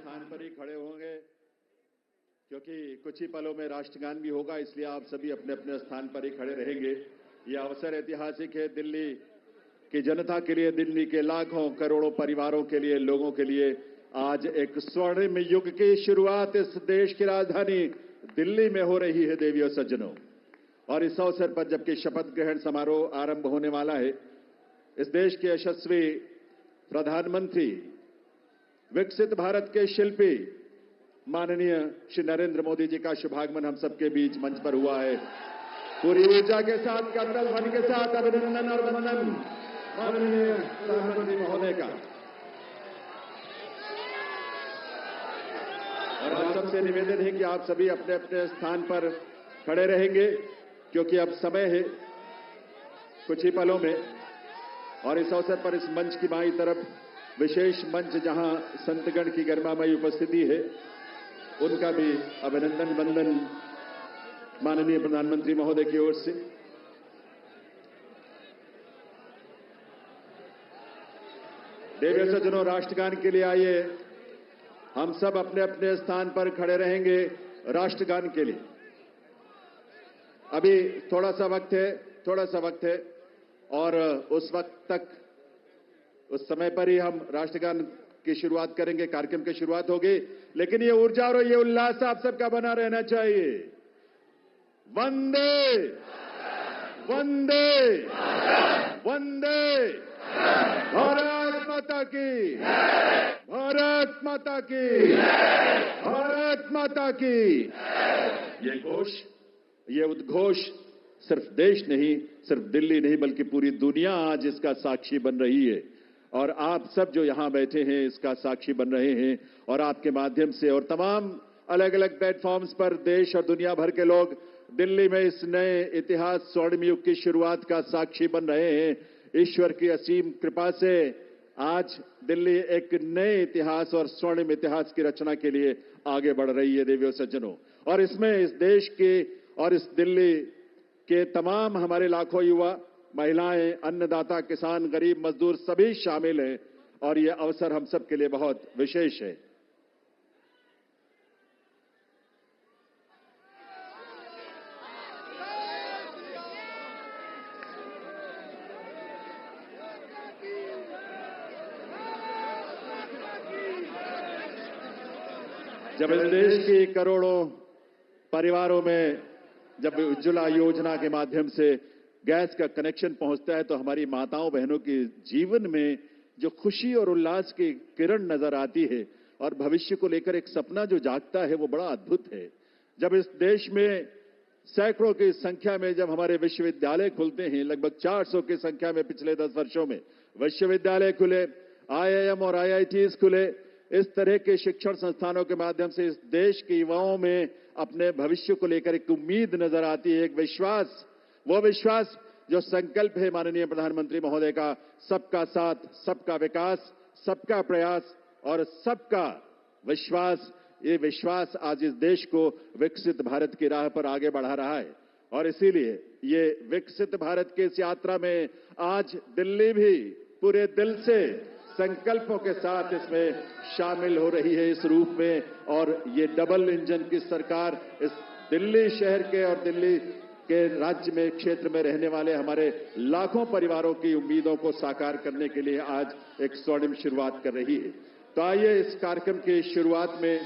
स्थान पर ही खड़े होंगे क्योंकि कुछ ही पलों में राष्ट्रगान भी होगा, इसलिए आप सभी अपने अपने स्थान पर ही खड़े रहेंगे। ये अवसर ऐतिहासिक है दिल्ली की जनता के लिए, दिल्ली के लाखों करोड़ों परिवारों के लिए, लोगों के लिए। आज एक स्वर्णिम युग की शुरुआत इस देश की राजधानी दिल्ली में हो रही है देवियों सज्जनों। और इस अवसर पर जबकि शपथ ग्रहण समारोह आरंभ होने वाला है, इस देश के यशस्वी प्रधानमंत्री, विकसित भारत के शिल्पी माननीय श्री नरेंद्र मोदी जी का शुभागमन हम सबके बीच मंच पर हुआ है। पूरी ऊर्जा के साथ, करतल ध्वनि के साथ अभिनंदन और वंदन माननीय प्रधानमंत्री महोदय का। और आप सबसे निवेदन है कि आप सभी अपने अपने स्थान पर खड़े रहेंगे क्योंकि अब समय है कुछ ही पलों में। और इस अवसर पर इस मंच की बाईं तरफ विशेष मंच जहां संतगण की गरिमामयी उपस्थिति है, उनका भी अभिनंदन वंदन माननीय प्रधानमंत्री महोदय की ओर से। देवियों सज्जनों, राष्ट्रगान के लिए आइए, हम सब अपने अपने स्थान पर खड़े रहेंगे राष्ट्रगान के लिए। अभी थोड़ा सा वक्त है और उस वक्त तक, उस समय पर ही हम राष्ट्रगान की शुरुआत करेंगे, कार्यक्रम की शुरुआत होगी। लेकिन ये ऊर्जा और ये उल्लास आप सबका बना रहना चाहिए। वंदे वंदे वंदे, भारत माता की, भारत माता की, भारत माता की। ये घोष, ये उद्घोष सिर्फ देश नहीं, सिर्फ दिल्ली नहीं, बल्कि पूरी दुनिया आज इसका साक्षी बन रही है। और आप सब जो यहां बैठे हैं इसका साक्षी बन रहे हैं। और आपके माध्यम से और तमाम अलग अलग प्लेटफॉर्म्स पर देश और दुनिया भर के लोग दिल्ली में इस नए इतिहास, स्वर्णिम युग की शुरुआत का साक्षी बन रहे हैं। ईश्वर की असीम कृपा से आज दिल्ली एक नए इतिहास और स्वर्णिम इतिहास की रचना के लिए आगे बढ़ रही है देवियों सज्जनों। और इसमें इस देश के और इस दिल्ली के तमाम हमारे लाखों युवा, महिलाएं, अन्नदाता, किसान, गरीब, मजदूर सभी शामिल हैं। और यह अवसर हम सब के लिए बहुत विशेष है। जब इस देश की करोड़ों परिवारों में जब उज्ज्वला योजना के माध्यम से गैस का कनेक्शन पहुंचता है तो हमारी माताओं बहनों के जीवन में जो खुशी और उल्लास की किरण नजर आती है और भविष्य को लेकर एक सपना जो जागता है, वो बड़ा अद्भुत है। जब इस देश में सैकड़ों की संख्या में जब हमारे विश्वविद्यालय खुलते हैं, लगभग 400 की संख्या में पिछले 10 वर्षों में विश्वविद्यालय खुले, IIM और IITs खुले, इस तरह के शिक्षण संस्थानों के माध्यम से इस देश के युवाओं में अपने भविष्य को लेकर एक उम्मीद नजर आती है, एक विश्वास। वो विश्वास जो संकल्प है माननीय प्रधानमंत्री महोदय का, सबका साथ, सबका विकास, सबका प्रयास और सबका विश्वास। ये विश्वास आज इस देश को विकसित भारत की राह पर आगे बढ़ा रहा है। और इसीलिए ये विकसित भारत की इस यात्रा में आज दिल्ली भी पूरे दिल से संकल्पों के साथ इसमें शामिल हो रही है इस रूप में। और ये डबल इंजन की सरकार इस दिल्ली शहर के और दिल्ली के राज्य में, क्षेत्र में रहने वाले हमारे लाखों परिवारों की उम्मीदों को साकार करने के लिए आज एक स्वर्णिम शुरुआत कर रही है। तो आइए इस कार्यक्रम की शुरुआत में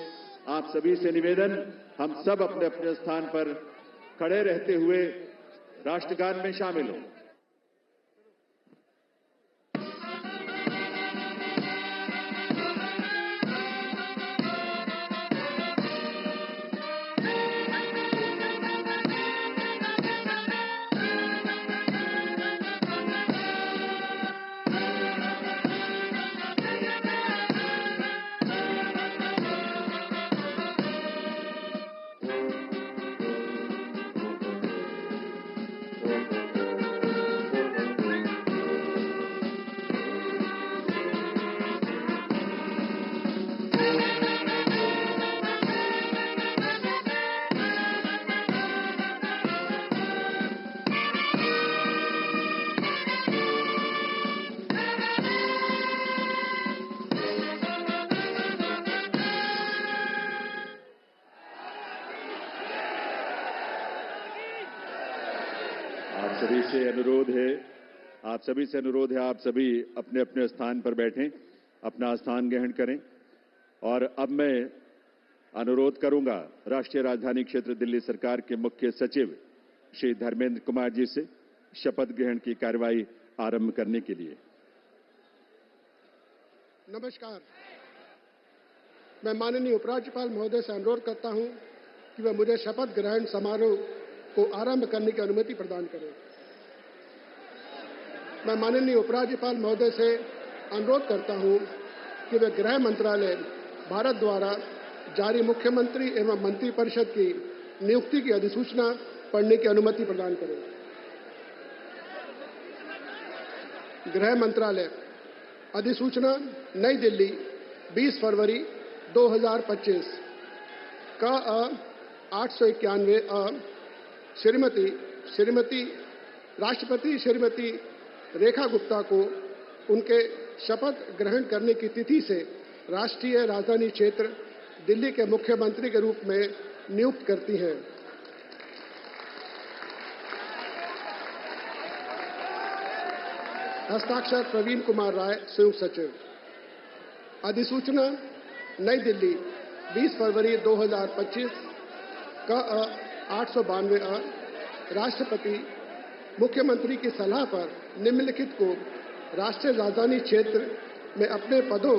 आप सभी से निवेदन, हम सब अपने अपने स्थान पर खड़े रहते हुए राष्ट्रगान में शामिल हों। आप सभी से अनुरोध है आप सभी अपने अपने स्थान पर बैठें, अपना स्थान ग्रहण करें। और अब मैं अनुरोध करूंगा राष्ट्रीय राजधानी क्षेत्र दिल्ली सरकार के मुख्य सचिव श्री धर्मेंद्र कुमार जी से शपथ ग्रहण की कार्यवाही आरंभ करने के लिए। नमस्कार। मैं माननीय उपराज्यपाल महोदय से अनुरोध करता हूं कि वह मुझे शपथ ग्रहण समारोह को आरंभ करने की अनुमति प्रदान करें। मैं माननीय उपराज्यपाल महोदय से अनुरोध करता हूं कि वे गृह मंत्रालय भारत द्वारा जारी मुख्यमंत्री एवं मंत्रिपरिषद की नियुक्ति की अधिसूचना पढ़ने की अनुमति प्रदान करें। गृह मंत्रालय अधिसूचना नई दिल्ली 20 फरवरी 2025 का 891 श्रीमती राष्ट्रपति श्रीमती रेखा गुप्ता को उनके शपथ ग्रहण करने की तिथि से राष्ट्रीय राजधानी क्षेत्र दिल्ली के मुख्यमंत्री के रूप में नियुक्त करती हैं। हस्ताक्षर प्रवीण कुमार राय, संयुक्त सचिव। अधिसूचना नई दिल्ली 20 फरवरी 2025 का 892 राष्ट्रपति मुख्यमंत्री की सलाह पर निम्नलिखित को राष्ट्रीय राजधानी क्षेत्र में अपने पदों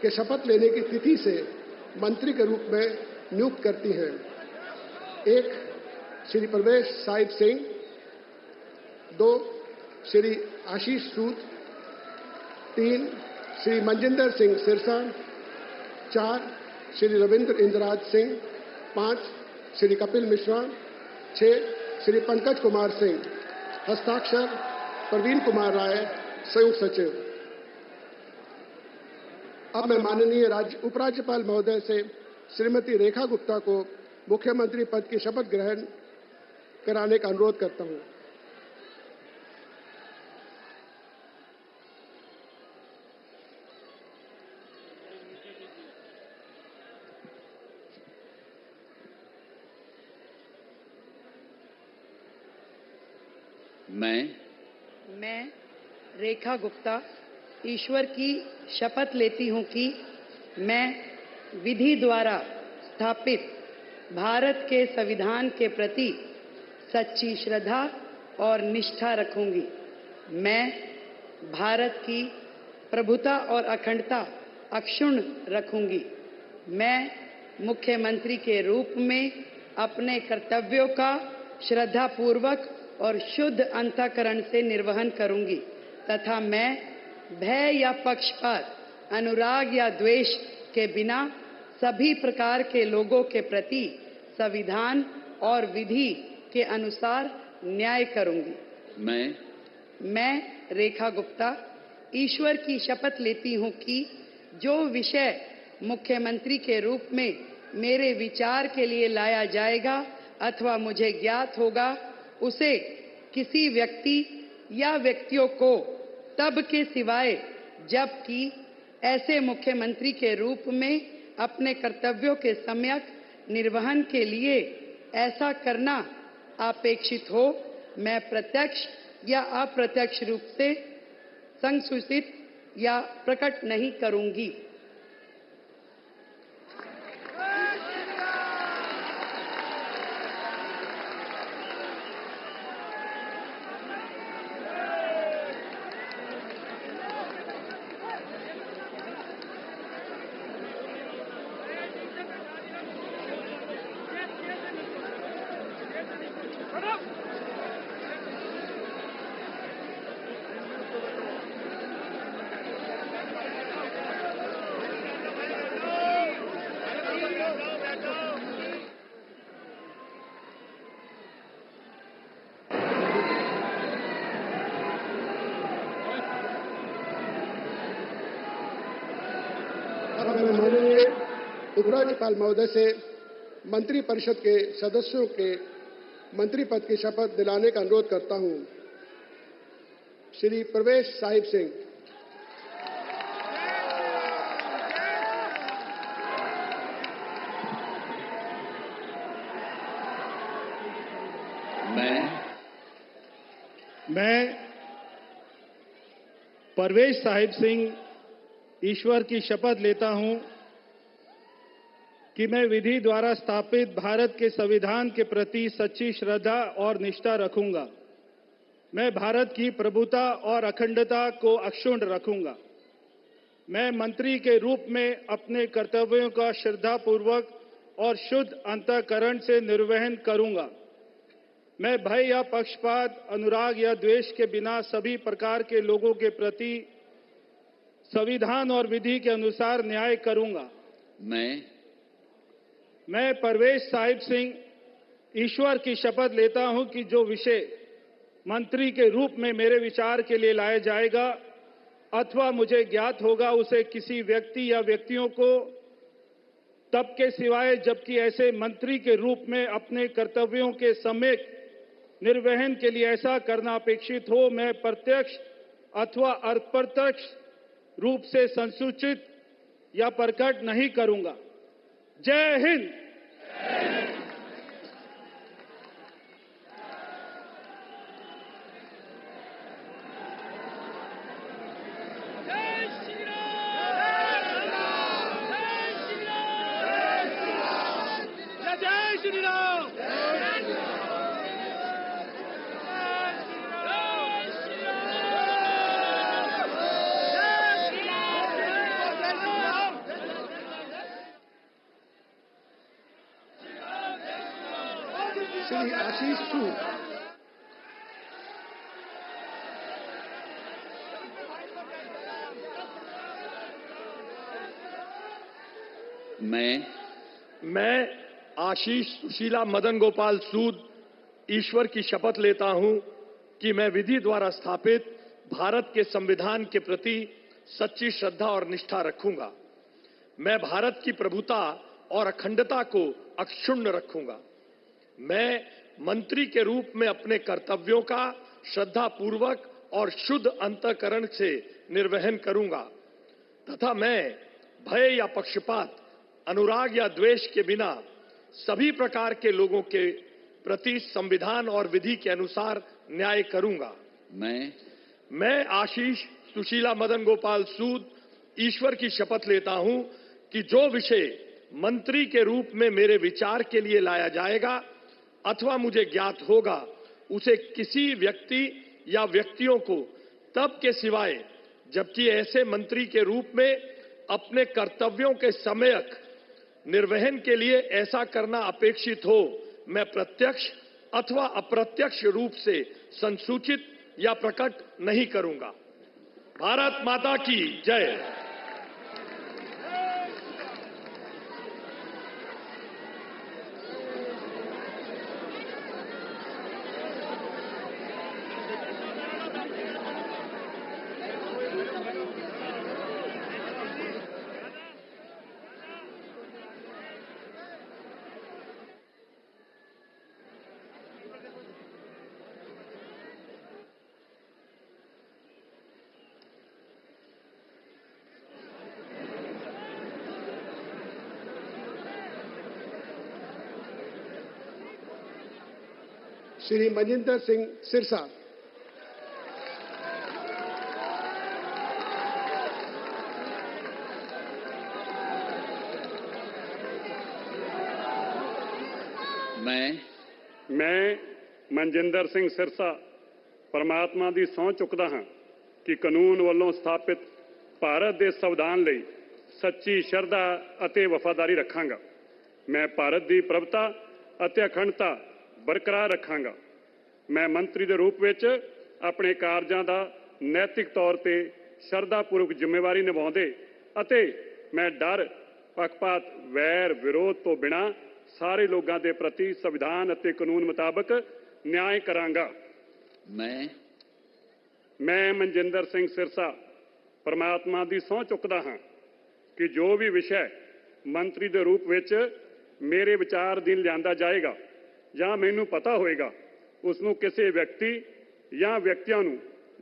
के शपथ लेने की तिथि से मंत्री के रूप में नियुक्त करती हैं। 1 श्री प्रवेश साहिब सिंह, 2 श्री आशीष सूद, 3 श्री मनजिंदर सिंह सिरसा, 4 श्री रविंद्र इंद्राज सिंह, 5 श्री कपिल मिश्रा, 6 श्री पंकज कुमार सिंह। हस्ताक्षर प्रवीण कुमार राय, संयुक्त सचिव। अब मैं माननीय उपराज्यपाल महोदय से श्रीमती रेखा गुप्ता को मुख्यमंत्री पद की शपथ ग्रहण कराने का अनुरोध करता हूं। मैं रेखा गुप्ता ईश्वर की शपथ लेती हूं कि मैं विधि द्वारा स्थापित भारत के संविधान के प्रति सच्ची श्रद्धा और निष्ठा रखूंगी। मैं भारत की प्रभुता और अखंडता अक्षुण्ण रखूंगी। मैं मुख्यमंत्री के रूप में अपने कर्तव्यों का श्रद्धापूर्वक और शुद्ध अंतःकरण से निर्वहन करूंगी तथा मैं भय या पक्षपात, अनुराग या द्वेष के बिना सभी प्रकार के लोगों के प्रति संविधान और विधि के अनुसार न्याय करूंगी। मैं रेखा गुप्ता ईश्वर की शपथ लेती हूं कि जो विषय मुख्यमंत्री के रूप में मेरे विचार के लिए लाया जाएगा अथवा मुझे ज्ञात होगा, उसे किसी व्यक्ति या व्यक्तियों को तब के सिवाय जबकि ऐसे मुख्यमंत्री के रूप में अपने कर्तव्यों के सम्यक निर्वहन के लिए ऐसा करना अपेक्षित हो, मैं प्रत्यक्ष या अप्रत्यक्ष रूप से संसूचित या प्रकट नहीं करूंगी। माननीय उपराज्यपाल महोदय से मंत्रिपरिषद के सदस्यों के मंत्री पद की शपथ दिलाने का अनुरोध करता हूं। श्री प्रवेश साहिब सिंह। मैं परवेज साहिब सिंह ईश्वर की शपथ लेता हूं कि मैं विधि द्वारा स्थापित भारत के संविधान के प्रति सच्ची श्रद्धा और निष्ठा रखूंगा। मैं भारत की प्रभुता और अखंडता को अक्षुण्ण रखूंगा। मैं मंत्री के रूप में अपने कर्तव्यों का श्रद्धापूर्वक और शुद्ध अंतःकरण से निर्वहन करूंगा। मैं भय या पक्षपात, अनुराग या द्वेष के बिना सभी प्रकार के लोगों के प्रति संविधान और विधि के अनुसार न्याय करूंगा। मैं परवेज साहिब सिंह ईश्वर की शपथ लेता हूं कि जो विषय मंत्री के रूप में मेरे विचार के लिए लाया जाएगा अथवा मुझे ज्ञात होगा, उसे किसी व्यक्ति या व्यक्तियों को तब के सिवाय जबकि ऐसे मंत्री के रूप में अपने कर्तव्यों के सम्यक निर्वहन के लिए ऐसा करना अपेक्षित हो, मैं प्रत्यक्ष अथवा अप्रत्यक्ष रूप से संसूचित या प्रकट नहीं करूंगा। जय हिंद। श्री आशीष सूद। मैं आशीष सुशीला मदन गोपाल सूद ईश्वर की शपथ लेता हूं कि मैं विधि द्वारा स्थापित भारत के संविधान के प्रति सच्ची श्रद्धा और निष्ठा रखूंगा। मैं भारत की प्रभुता और अखंडता को अक्षुण्ण रखूंगा। मैं मंत्री के रूप में अपने कर्तव्यों का श्रद्धापूर्वक और शुद्ध अंतःकरण से निर्वहन करूंगा तथा मैं भय या पक्षपात, अनुराग या द्वेष के बिना सभी प्रकार के लोगों के प्रति संविधान और विधि के अनुसार न्याय करूंगा। मैं आशीष सुशीला मदन गोपाल सूद ईश्वर की शपथ लेता हूं कि जो विषय मंत्री के रूप में मेरे विचार के लिए लाया जाएगा अथवा मुझे ज्ञात होगा, उसे किसी व्यक्ति या व्यक्तियों को तब के सिवाय जबकि ऐसे मंत्री के रूप में अपने कर्तव्यों के सम्यक निर्वहन के लिए ऐसा करना अपेक्षित हो, मैं प्रत्यक्ष अथवा अप्रत्यक्ष रूप से संसूचित या प्रकट नहीं करूंगा। भारत माता की जय। श्री मजिंदर सिंह सिरसा। मैं मनजिंदर सिंह सिरसा परमात्मा ਦੀ ਸਹੁੰ ਚੁੱਕਦਾ ਹਾਂ ਕਿ ਕਾਨੂੰਨ ਵੱਲੋਂ ਸਥਾਪਿਤ ਭਾਰਤ ਦੇ ਸੰਵਿਧਾਨ ਲਈ ਸੱਚੀ ਸ਼ਰਧਾ ਅਤੇ ਵਫਾਦਾਰੀ ਰੱਖਾਂਗਾ। ਮੈਂ ਭਾਰਤ ਦੀ ਪ੍ਰਭੁਤਾ ਅਤੇ ਅਖੰਡਤਾ ਬਰਕਰਾਰ ਰੱਖਾਂਗਾ। ਮੈਂ ਮੰਤਰੀ ਦੇ ਰੂਪ ਵਿੱਚ ਆਪਣੇ ਕਾਰਜਾਂ ਦਾ ਨੈਤਿਕ ਤੌਰ ਤੇ ਸ਼ਰਧਾਪੂਰਵਕ ਜ਼ਿੰਮੇਵਾਰੀ ਨਿਭਾਉਂਦੇ ਅਤੇ ਮੈਂ ਡਰ, ਪੱਖਪਾਤ, ਵੈਰ, ਵਿਰੋਧ ਤੋਂ ਬਿਨਾਂ ਸਾਰੇ ਲੋਕਾਂ ਦੇ ਪ੍ਰਤੀ ਸੰਵਿਧਾਨ ਅਤੇ ਕਾਨੂੰਨ ਮੁਤਾਬਕ ਨਿਆਂ ਕਰਾਂਗਾ। ਮੈਂ ਮਨਜਿੰਦਰ ਸਿੰਘ ਸਿਰਸਾ ਪਰਮਾਤਮਾ ਦੀ ਸਹੁੰ ਚੁੱਕਦਾ ਹਾਂ ਕਿ ਜੋ ਵੀ ਵਿਸ਼ਾ ਮੰਤਰੀ ਦੇ ਰੂਪ ਵਿੱਚ ਮੇਰੇ ਵਿਚਾਰ ਅਧੀਨ ਲਿਆਂਦਾ ਜਾਏਗਾ ਜਾਂ ਮੈਨੂੰ ਪਤਾ ਹੋਏਗਾ, ਉਸ ਨੂੰ ਕਿਸੇ ਵਿਅਕਤੀ ਜਾਂ ਵਿਅਕਤੀਆਂ ਨੂੰ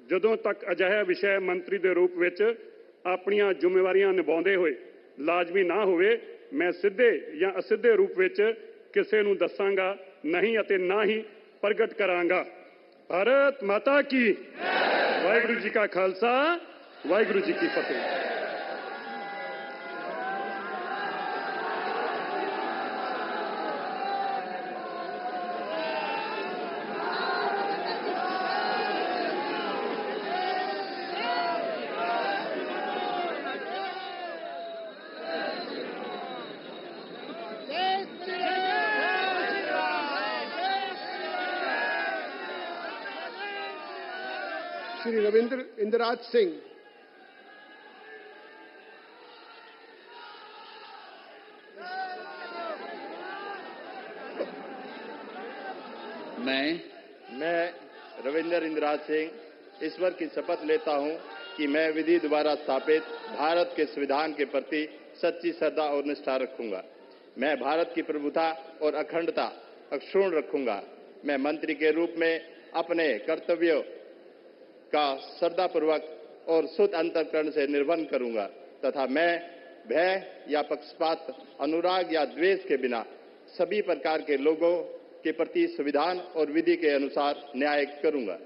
ਜਦੋਂ ਤੱਕ ਅਜਿਹਾ ਵਿਸ਼ਾ ਮੰਤਰੀ ਦੇ ਰੂਪ ਵਿੱਚ ਆਪਣੀਆਂ ਜ਼ਿੰਮੇਵਾਰੀਆਂ ਨਿਭਾਉਂਦੇ ਹੋਏ ਲਾਜ਼ਮੀ ਨਾ ਹੋਵੇ, ਮੈਂ ਸਿੱਧੇ ਜਾਂ ਅਸਿੱਧੇ ਰੂਪ ਵਿੱਚ ਕਿਸੇ ਨੂੰ ਦੱਸਾਂਗਾ ਨਹੀਂ ਅਤੇ ਨਾ ਹੀ ਪ੍ਰਗਟ ਕਰਾਂਗਾ। भारत माता की वाहिगुरु जी का खालसा वाहिगुरु जी की फतेह। श्री रविंद्र इंदिराज सिंह। मैं रविंद्र इंदिराज सिंह ईश्वर की शपथ लेता हूं कि मैं विधि द्वारा स्थापित भारत के संविधान के प्रति सच्ची श्रद्धा और निष्ठा रखूंगा। मैं भारत की प्रभुता और अखंडता अक्षुण्ण रखूंगा। मैं मंत्री के रूप में अपने कर्तव्यों का श्रद्धापूर्वक और शुद्ध अंतःकरण से निर्वहन करूंगा तथा मैं भय या पक्षपात, अनुराग या द्वेष के बिना सभी प्रकार के लोगों के प्रति संविधान और विधि के अनुसार न्याय करूंगा।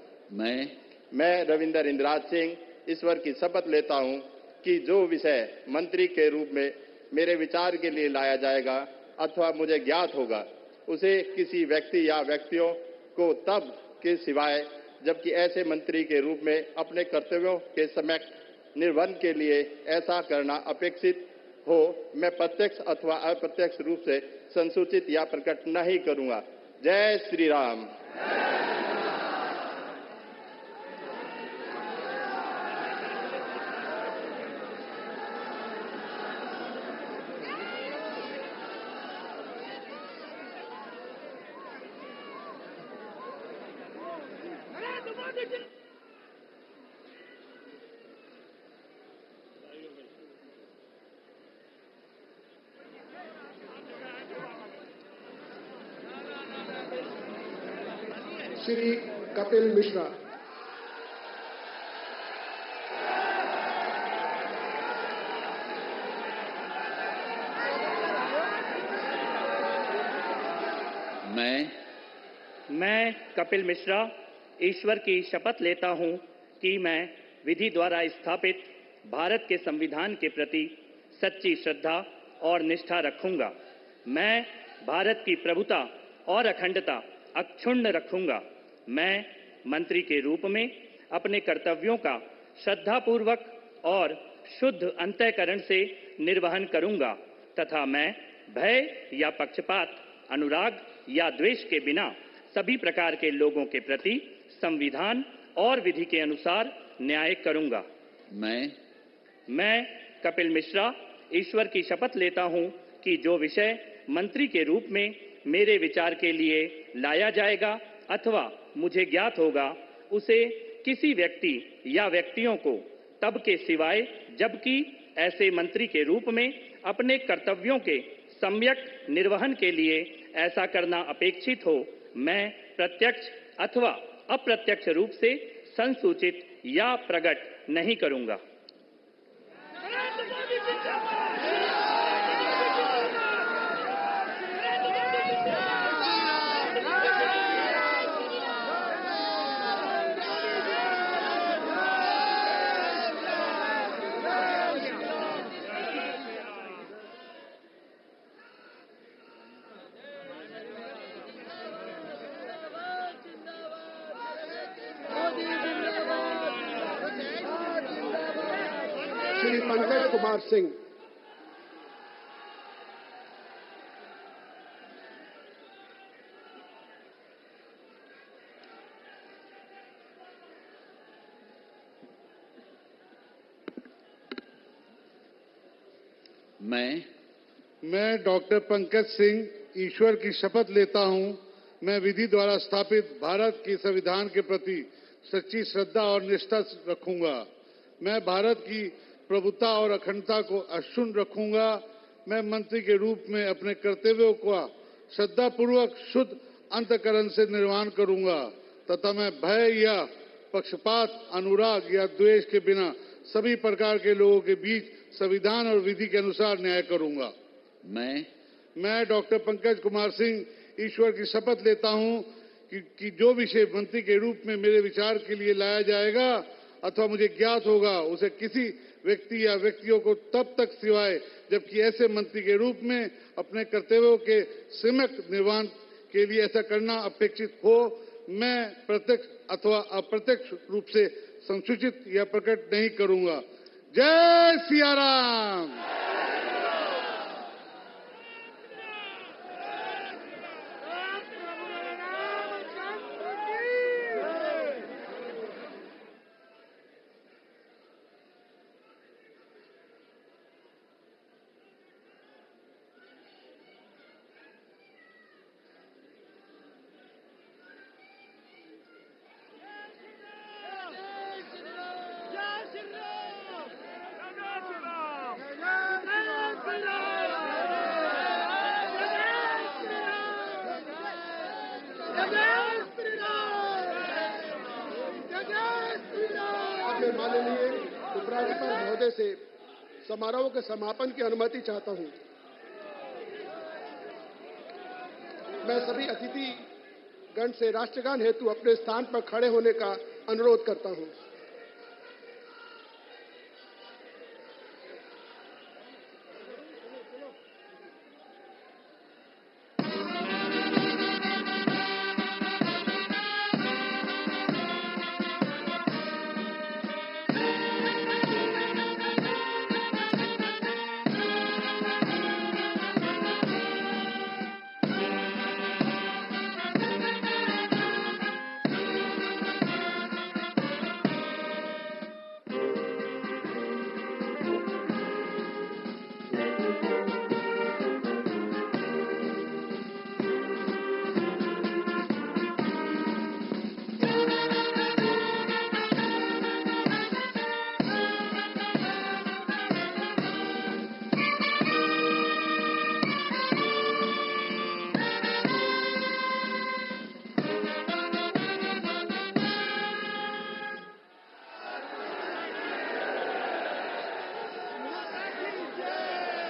मैं रविंद्र इंदिराज सिंह ईश्वर की शपथ लेता हूं कि जो विषय मंत्री के रूप में मेरे विचार के लिए लाया जाएगा अथवा मुझे ज्ञात होगा, उसे किसी व्यक्ति या व्यक्तियों को तब के सिवाय जबकि ऐसे मंत्री के रूप में अपने कर्तव्यों के सम्यक निर्वहन के लिए ऐसा करना अपेक्षित हो, मैं प्रत्यक्ष अथवा अप्रत्यक्ष रूप से संसूचित या प्रकट नहीं करूंगा। जय श्री राम। श्री कपिल मिश्रा। मैं कपिल मिश्रा ईश्वर की शपथ लेता हूं कि मैं विधि द्वारा स्थापित भारत के संविधान के प्रति सच्ची श्रद्धा और निष्ठा रखूंगा। मैं भारत की प्रभुता और अखंडता अक्षुण्ण रखूंगा। मैं मंत्री के रूप में अपने कर्तव्यों का श्रद्धापूर्वक और शुद्ध अंतःकरण से निर्वहन करूंगा तथा मैं भय या पक्षपात, अनुराग या द्वेष के बिना सभी प्रकार के लोगों के प्रति संविधान और विधि के अनुसार न्याय करूंगा। मैं कपिल मिश्रा ईश्वर की शपथ लेता हूं कि जो विषय मंत्री के रूप में मेरे विचार के लिए लाया जाएगा अथवा मुझे ज्ञात होगा, उसे किसी व्यक्ति या व्यक्तियों को तब के सिवाय जबकि ऐसे मंत्री के रूप में अपने कर्तव्यों के सम्यक निर्वहन के लिए ऐसा करना अपेक्षित हो, मैं प्रत्यक्ष अथवा अप्रत्यक्ष रूप से संसूचित या प्रकट नहीं करूंगा। श्री पंकज कुमार सिंह। मैं डॉक्टर पंकज सिंह ईश्वर की शपथ लेता हूं, मैं विधि द्वारा स्थापित भारत के संविधान के प्रति सच्ची श्रद्धा और निष्ठा रखूंगा। मैं भारत की प्रभुता और अखंडता को अक्षुण्ण रखूंगा। मैं मंत्री के रूप में अपने कर्तव्यों का श्रद्धापूर्वक शुद्ध अंतःकरण से निर्वहन करूंगा तथा मैं भय या पक्षपात, अनुराग या द्वेष के बिना सभी प्रकार के लोगों के बीच संविधान और विधि के अनुसार न्याय करूंगा। मैं डॉक्टर पंकज कुमार सिंह ईश्वर की शपथ लेता हूं कि जो विषय मंत्री के रूप में मेरे विचार के लिए लाया जाएगा अथवा मुझे ज्ञात होगा उसे किसी व्यक्ति या व्यक्तियों को तब तक सिवाय जबकि ऐसे मंत्री के रूप में अपने कर्तव्यों के सम्यक निर्वहन के लिए ऐसा करना अपेक्षित हो मैं प्रत्यक्ष अथवा अप्रत्यक्ष रूप से संसूचित या प्रकट नहीं करूंगा। जय सिया राम। माननीय उपराज्यपाल महोदय से समारोह के समापन की अनुमति चाहता हूं। मैं सभी अतिथि गण से राष्ट्रगान हेतु अपने स्थान पर खड़े होने का अनुरोध करता हूं।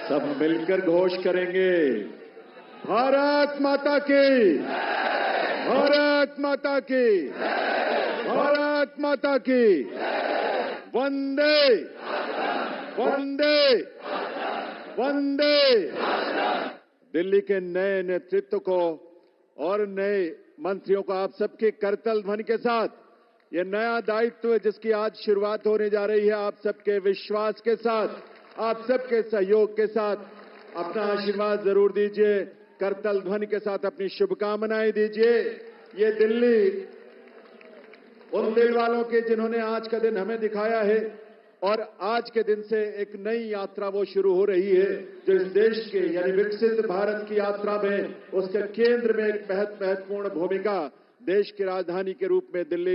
सब मिलकर घोष करेंगे, भारत माता की, भारत माता की, भारत माता की, वंदे वंदे वंदे। दिल्ली के नए नेतृत्व को और नए मंत्रियों को आप सबके करतल ध्वनि के साथ ये नया दायित्व जिसकी आज शुरुआत होने जा रही है, आप सबके विश्वास के साथ, आप सबके सहयोग के साथ अपना आशीर्वाद जरूर दीजिए। करतल ध्वनि के साथ अपनी शुभकामनाएं दीजिए। ये दिल्ली उन दिल वालों के जिन्होंने आज का दिन हमें दिखाया है और आज के दिन से एक नई यात्रा वो शुरू हो रही है जो इस देश के यानी विकसित भारत की यात्रा में उसके केंद्र में एक महत्वपूर्ण भूमिका देश की राजधानी के रूप में दिल्ली